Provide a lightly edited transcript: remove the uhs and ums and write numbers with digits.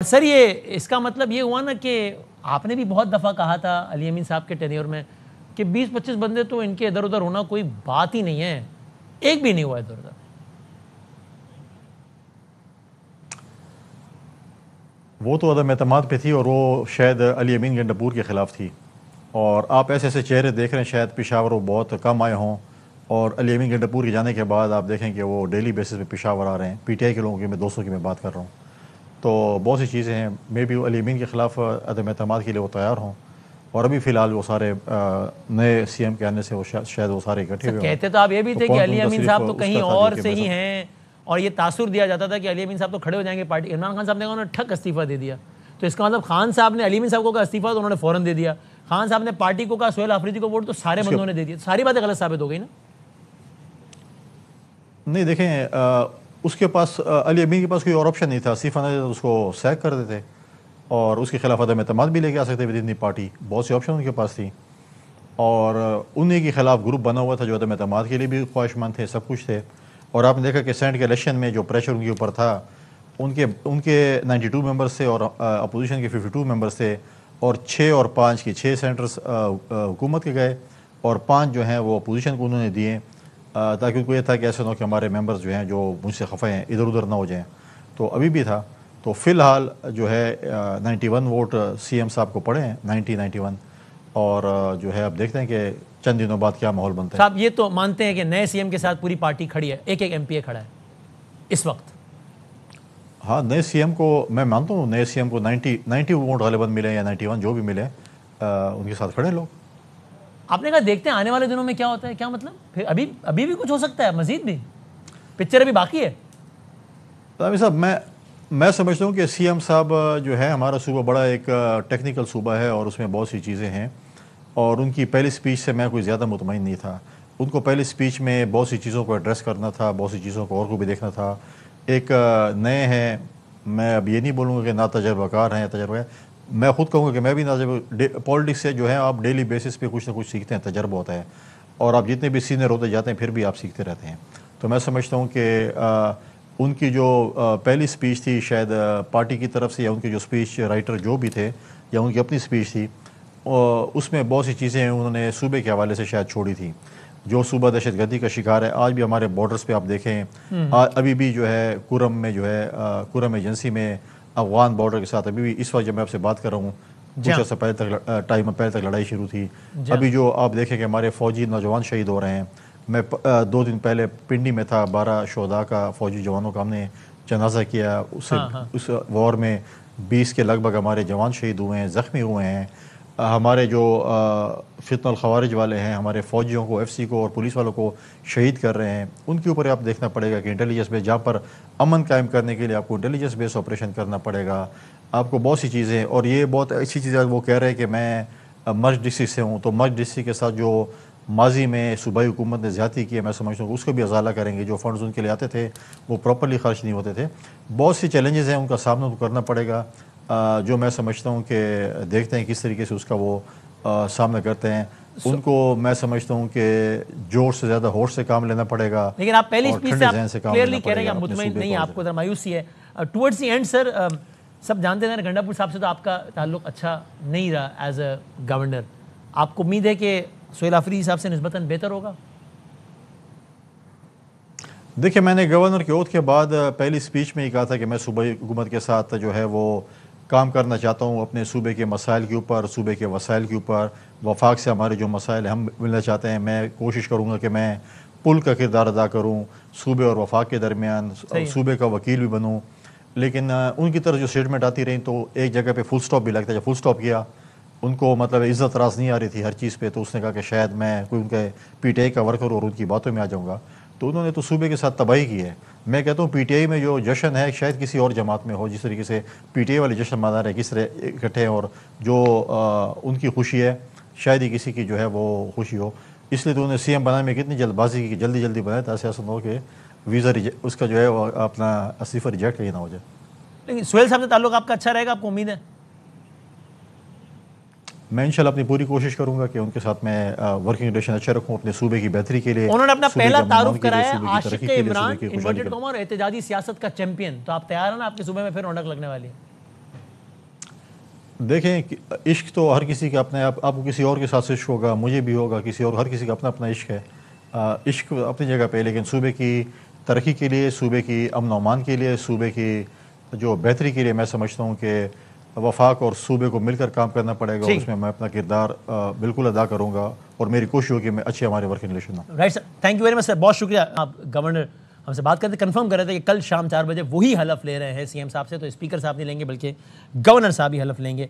سر یہ اس کا مطلب یہ ہوا نا کہ آپ نے بھی بہت دفعہ کہا تھا علی امین صاحب کے ٹینیور میں کہ 20-25 بندے تو ان کے ادھر ادھر ہونا کوئی بات ہی نہیں ہے، ایک بھی نہیں ہوا ادھر ادھر. وہ تو عدم اعتماد پہ تھی، اور وہ شاید علی امین گنڈاپور کے خلاف تھی. اور آپ ایسے ایسے چہرے دیکھ رہے ہیں، شاید پشاور وہ بہت کم آئے ہوں، اور علی امین گنڈاپور کے جانے کے بعد آپ دیکھیں کہ وہ ڈیلی بیسس پہ پشاور آ رہے ہیں. پی ٹی آئی کے لوگوں کی میں دوستوں کی میں بات کر رہا ہوں. تو بہت سی چیزیں ہیں، مے بی علی امین کے خلاف عدم اعتماد کے لیے وہ تیار ہوں. اور ابھی فی الحال وہ سارے نئے سی ایم کے آنے سے وہ شاید وہ سارے اکٹھے ہوئے. کہتے تو آپ یہ بھی تھے کہ علی امین صاحب تو کہیں اور سے ہی ہیں، اور یہ تاثر دیا جاتا تھا کہ علی امین صاحب تو کھڑے ہو جائیں گے پارٹی. عمران خان صاحب نے کہا انہوں نے ٹھک استعفیٰ دے دیا، تو اس کا مطلب خان صاحب نے علی امین صاحب کو کہا استعفیٰ تو انہوں نے فوراً دے دیا. خان صاحب نے پارٹی کو کہا سہیل آفریدی کو ووٹ، تو سارے بندوں نے دے دیا. ساری باتیں غلط ثابت ہو گئی نا. نہیں دیکھیں، اس کے پاس علی امین کے پاس کوئی اور آپشن نہیں تھا. صرف اس کو سیک کر دیتے اور اس کے خلاف عدم اعتماد بھی لے کے آ سکتے ود ان دی پارٹی. بہت سی آپشن ان کے پاس تھی، اور انہیں کے خلاف گروپ بنا ہوا تھا جو عدم اعتماد کے لیے بھی خواہش مند تھے، سب کچھ تھے. اور آپ نے دیکھا کہ سینٹ کے الیکشن میں جو پریشر ان کے اوپر تھا، ان کے 92 ممبرز تھے اور اپوزیشن کے 52 ممبرز تھے، اور 6 اور 5 کی 6 سینٹرز حکومت کے گئے اور 5 جو ہیں وہ اپوزیشن کو انہوں نے دیے، تاکہ ان کو یہ تھا کہ ایسا نہ ہو کہ ہمارے ممبرز جو ہیں جو مجھ سے خفے ہیں ادھر ادھر نہ ہو جائیں. تو ابھی بھی تھا. تو فی الحال جو ہے 91 ووٹ سی ایم صاحب کو پڑے ہیں، 91. اور جو ہے اب دیکھتے ہیں کہ چند دنوں بعد کیا ماحول بنتا ہے. صاحب یہ تو مانتے ہیں کہ نئے سی ایم کے ساتھ پوری پارٹی کھڑی ہے، ایک ایک ایم پی اے کھڑا ہے اس وقت. ہاں، نئے سی ایم کو میں مانتا ہوں، نئے سی ایم کو 90 ووٹ غالباً ملے یا 91 جو بھی ملے، ان کے ساتھ کھڑے لوگ. آپ نے کہا دیکھتے ہیں آنے والے دنوں میں کیا ہوتا ہے، کیا مطلب پھر ابھی بھی کچھ ہو سکتا ہے، مزید بھی پکچر ابھی باقی ہے. رامي صاحب میں سمجھتا ہوں کہ سی ایم صاحب جو ہے، ہمارا صوبہ بڑا ایک ٹیکنیکل صوبہ ہے اور اس میں بہت سی چیزیں ہیں، اور ان کی پہلی سپیچ سے میں کوئی زیادہ مطمئن نہیں تھا. ان کو پہلی سپیچ میں بہت سی چیزوں کو ایڈریس کرنا تھا، بہت سی چیزوں کو اور کو بھی دیکھنا تھا. ایک نئے ہیں، میں اب یہ نہیں بولوں گا کہ نا تجربہ کار ہیں، تجربہ ہے. میں خود کہوں گا کہ میں بھی پالیٹکس سے جو ہے آپ ڈیلی بیسس پہ کچھ نہ کچھ سیکھتے ہیں، تجربہ ہوتا ہے، اور آپ جتنے بھی سینئر ہوتے جاتے ہیں پھر بھی آپ سیکھتے رہتے ہیں. تو میں سمجھتا ہوں کہ ان کی جو پہلی سپیچ تھی شاید پارٹی کی طرف سے، یا ان کے جو سپیچ رائٹر جو بھی تھے، یا ان کی اپنی سپیچ تھی، اس میں بہت سی چیزیں انہوں نے صوبے کے حوالے سے شاید چھوڑی تھی. جو صوبہ دہشت گردی کا شکار ہے، آج بھی ہمارے بارڈرز پہ آپ دیکھیں، ابھی بھی جو ہے کرم میں جو ہے کرم ایجنسی میں افغان بارڈر کے ساتھ ابھی بھی اس وقت جب میں آپ سے بات کر رہا ہوں، کچھ عرصہ پہلے تک لڑائی شروع تھی. ابھی جو آپ دیکھیں کہ ہمارے فوجی نوجوان شہید ہو رہے ہیں. میں 2 دن پہلے پنڈی میں تھا، 12 شہداء کا، فوجی جوانوں کا ہم نے جنازہ کیا. اس وار میں 20 کے لگ بھگ ہمارے جوان شہید ہوئے ہیں، زخمی ہوئے ہیں. ہمارے جو فتنہ الخوارج والے ہیں، ہمارے فوجیوں کو، ایف سی کو اور پولیس والوں کو شہید کر رہے ہیں. ان کے اوپر آپ دیکھنا پڑے گا کہ انٹیلیجنس بیس، جہاں پر امن قائم کرنے کے لیے آپ کو انٹیلیجنس بیس آپریشن کرنا پڑے گا. آپ کو بہت سی چیزیں، اور یہ بہت اچھی چیز ہے. وہ کہہ رہے ہیں کہ میں مرج ڈسٹرکٹ سے ہوں، تو مرج ڈسٹرکٹ کے ساتھ جو ماضی میں صوبائی حکومت نے زیادتی کی ہے، میں سمجھتا ہوں اس کو بھی ازالہ کریں گے. جو فنڈز ان کے لیے آتے تھے وہ پراپرلی خرچ نہیں ہوتے تھے. بہت سی چیلنجز ہیں، ان کا سامنا تو کرنا پڑے گا، جو میں سمجھتا ہوں کہ دیکھتے ہیں کس طریقے سے اس کا وہ سامنا کرتے ہیں. ان کو میں سمجھتا ہوں کہ جوش سے زیادہ ہوش سے کام لینا پڑے گا. لیکن آپ پہلی سپیچ سے آپ کلیئرلی کہہ رہے ہیں کہ آپ مطمئن نہیں ہیں، آپ کو ادھر مایوسی ہے. ٹورڈز دی اینڈ سر، سب جانتے ہیں گنڈاپور صاحب سے تو آپ کا تعلق اچھا نہیں رہا ایز اے گورنر. آپ کو امید ہے کہ سہیل آفریدی صاحب سے نسبتاً بہتر ہوگا؟ دیکھیں، میں نے گورنر کے عہد کے بعد پہلی سپیچ میں ہی کہا تھا کہ میں صوبائی حکومت کے ساتھ جو ہے وہ کام کرنا چاہتا ہوں، اپنے صوبے کے مسائل کے اوپر، صوبے کے وسائل کے اوپر. وفاق سے ہمارے جو مسائل ہم ملنا چاہتے ہیں، میں کوشش کروں گا کہ میں پل کا کردار ادا کروں صوبے اور وفاق کے درمیان، صوبے کا وکیل بھی بنوں. لیکن ان کی طرف جو اسٹیٹمنٹ آتی رہی تو ایک جگہ پہ فل سٹاپ بھی لگتا ہے. جب فل سٹاپ کیا، ان کو مطلب عزت راز نہیں آ رہی تھی ہر چیز پہ، تو اس نے کہا کہ شاید میں کوئی ان کے پی ٹی آئی کا ورکر اور ان کی باتوں میں آ جاؤں گا. تو انہوں نے تو صوبے کے ساتھ تباہی کی ہے. میں کہتا ہوں پی ٹی آئی میں جو جشن ہے شاید کسی اور جماعت میں ہو، جس طریقے سے پی ٹی آئی والے جشن منا رہے ہیں، کس طرح اکٹھے ہیں، اور جو ان کی خوشی ہے شاید ہی کسی کی جو ہے وہ خوشی ہو. اس لیے تو انہوں نے سی ایم بنانے میں کتنی جلد بازی کی کہ جلدی جلدی بنائے، تاکہ ایسا نہ ہو کہ ویزا اس کا جو ہے وہ اپنا استعفیٰ ریجیکٹ کہیں نہ ہو جائے. لیکن سہیل صاحب سے تعلق آپ کا اچھا رہے گا، آپ کو امید ہے؟ میں انشاءاللہ اپنی پوری کوشش کروں گا کہ ان کے ساتھ میں ورکنگ ریلیشن اچھا رکھوں اپنے صوبے کی بہتری کے لیے. انہوں نے اپنا پہلا تعارف کرایا ہے عاشق عمران، انورٹڈ کاما اور احتجاجی سیاست کا چیمپئن. تو آپ تیار ہیں نا؟ آپ کے صوبے میں پھر رونق لگنے والی ہے. دیکھیں عشق تو ہر کسی کا اپنے آپ کو کسی اور کے ساتھ عشق ہوگا، مجھے بھی ہوگا، کسی اور، ہر کسی کا اپنا اپنا عشق ہے. عشق اپنی جگہ پہ، لیکن صوبے کی ترقی کے لیے، صوبے کی امن و امان کے لیے، صوبے کی جو بہتری کے لیے میں سمجھتا ہوں کہ وفاق اور صوبے کو مل کر کام کرنا پڑے گا. اس میں اپنا کردار بالکل ادا کروں گا اور میری کوشش ہوگی کہ میں اچھے ہمارے ورکنگ ریلیشن ہوں. Right sir, thank you very much sir, بہت شکریہ. آپ گورنر ہم سے بات کرتے کنفرم کر رہے تھے کہ کل شام 4 بجے وہی حلف لے رہے ہیں سی ایم صاحب سے، تو اسپیکر صاحب نہیں لیں گے بلکہ گورنر صاحب ہی حلف لیں گے.